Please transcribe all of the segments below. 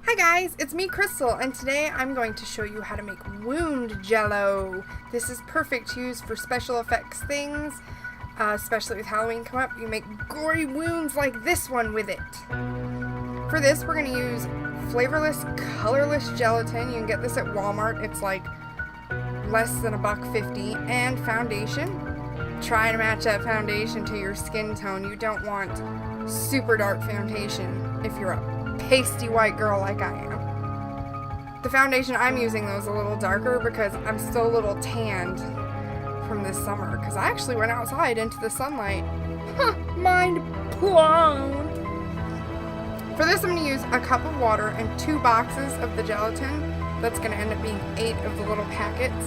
Hi guys, it's me Crystal, and today I'm going to show you how to make wound jello. This is perfect to use for special effects things, especially with Halloween come up. You make gory wounds like this one with it. For this, we're going to use flavorless, colorless gelatin. You can get this at Walmart. It's like less than $1.50, and foundation. Try to match that foundation to your skin tone. You don't want super dark foundation if you're a pasty white girl like I am. The foundation I'm using though is a little darker because I'm still a little tanned from this summer, because I actually went outside into the sunlight. Mind blown! For this I'm going to use a cup of water and 2 boxes of the gelatin. That's going to end up being 8 of the little packets.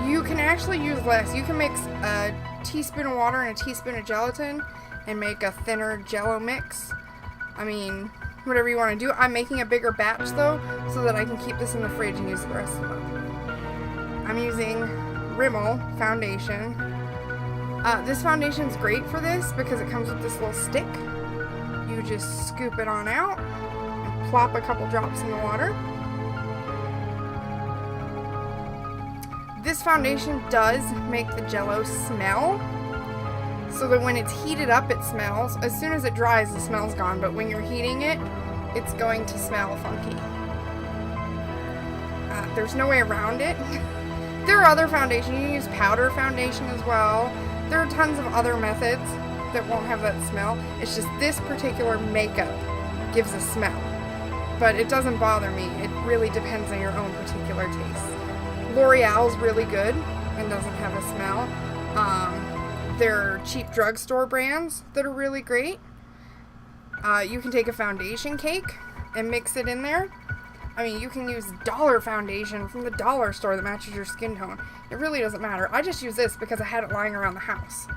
You can actually use less. You can mix a teaspoon of water and a teaspoon of gelatin and make a thinner jello mix. I mean, whatever you want to do. I'm making a bigger batch though, so that I can keep this in the fridge and use it the rest of the month. I'm using Rimmel foundation. This foundation is great for this because it comes with this little stick. You just scoop it on out and plop a couple drops in the water. This foundation does make the jello smell, so that when it's heated up it smells. As soon as it dries, the smell's gone, but when you're heating it, it's going to smell funky. There's no way around it. There are other foundations. You can use powder foundation as well. There are tons of other methods that won't have that smell. It's just this particular makeup gives a smell, but it doesn't bother me. It really depends on your own particular taste. L'Oreal's really good and doesn't have a smell. There are cheap drugstore brands that are really great. You can take a foundation cake and mix it in there. I mean, you can use dollar foundation from the dollar store that matches your skin tone. It really doesn't matter. I just use this because I had it lying around the house.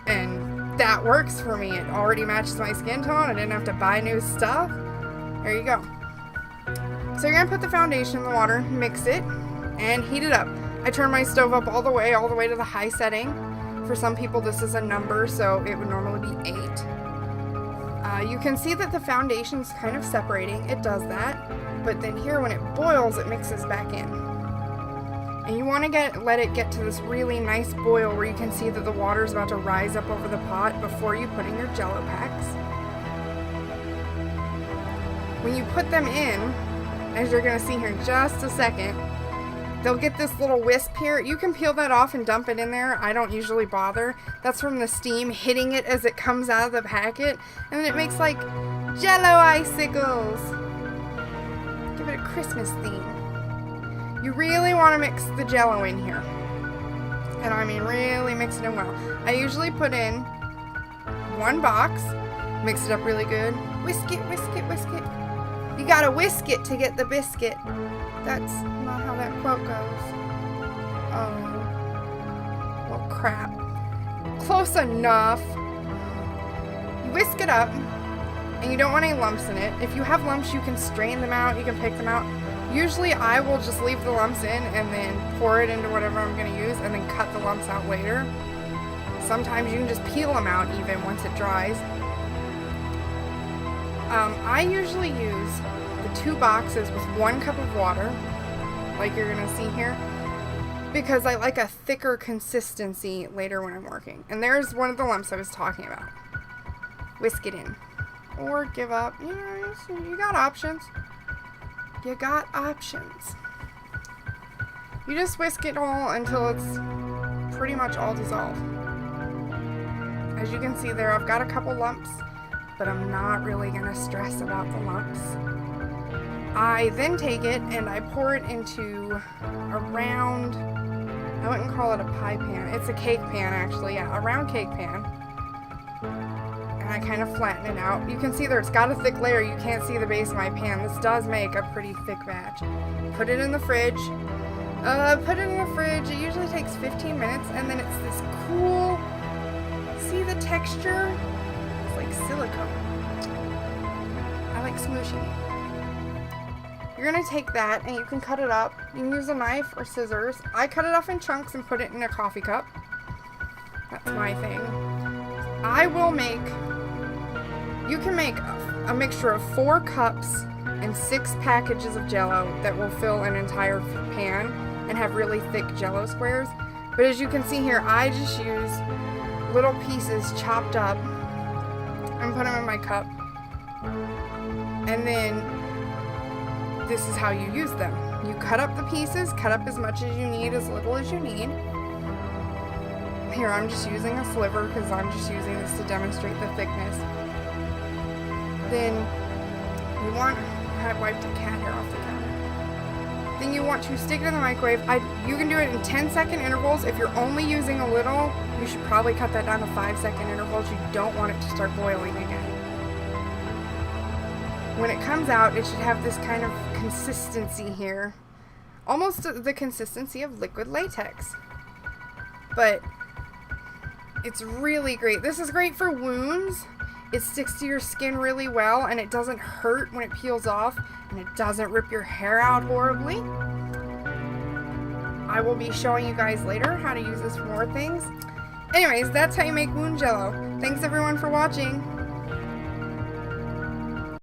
And that works for me. It already matches my skin tone. I didn't have to buy new stuff. There you go. So you're going to put the foundation in the water, mix it, and heat it up. I turn my stove up all the way to the high setting. For some people this is a number, so it would normally be 8. You can see that the foundation's kind of separating. It does that. But then here when it boils, it mixes back in. And you want to let it get to this really nice boil where you can see that the water is about to rise up over the pot before you put in your Jello packs. When you put them in, as you're going to see here in just a second, they'll get this little wisp here. You can peel that off and dump it in there. I don't usually bother. That's from the steam hitting it as it comes out of the packet. And then it makes like Jello icicles. Give it a Christmas theme. You really want to mix the Jello in here. And I mean really mix it in well. I usually put in 1 box, mix it up really good. Whisk it, whisk it, whisk it. You gotta whisk it to get the biscuit. That's not how that quote goes. Oh. Well, crap. Close enough. You whisk it up, and you don't want any lumps in it. If you have lumps, you can strain them out. You can pick them out. Usually, I will just leave the lumps in and then pour it into whatever I'm going to use and then cut the lumps out later. Sometimes you can just peel them out even once it dries. I usually use the 2 boxes with 1 cup of water, like you're going to see here, because I like a thicker consistency later when I'm working. And there's one of the lumps I was talking about. Whisk it in. Or give up. You know, you got options. You got options. You just whisk it all until it's pretty much all dissolved. As you can see there, I've got a couple lumps, but I'm not really going to stress about the lumps. I then take it and I pour it into a round, I wouldn't call it a pie pan, it's a cake pan actually, yeah, a round cake pan. And I kind of flatten it out. You can see there, it's got a thick layer. You can't see the base of my pan. This does make a pretty thick batch. Put it in the fridge. It usually takes 15 minutes, and then it's this cool, see the texture? It's like silicone. I like smooshy. You're going to take that and you can cut it up. You can use a knife or scissors. I cut it off in chunks and put it in a coffee cup. That's my thing. You can make a mixture of 4 cups and 6 packages of Jello that will fill an entire pan and have really thick Jello squares. But as you can see here, I just use little pieces chopped up and put them in my cup. And then this is how you use them. You cut up the pieces, cut up as much as you need, as little as you need. Here, I'm just using a sliver because I'm just using this to demonstrate the thickness. Then you want, I wiped the cat hair off the counter. Then you want to stick it in the microwave. You can do it in 10-second intervals. If you're only using a little, you should probably cut that down to 5-second intervals. You don't want it to start boiling again. When it comes out, it should have this kind of consistency here. Almost the consistency of liquid latex. But it's really great. This is great for wounds. It sticks to your skin really well, and it doesn't hurt when it peels off, and it doesn't rip your hair out horribly. I will be showing you guys later how to use this for more things. Anyways, that's how you make wound Jello. Thanks everyone for watching.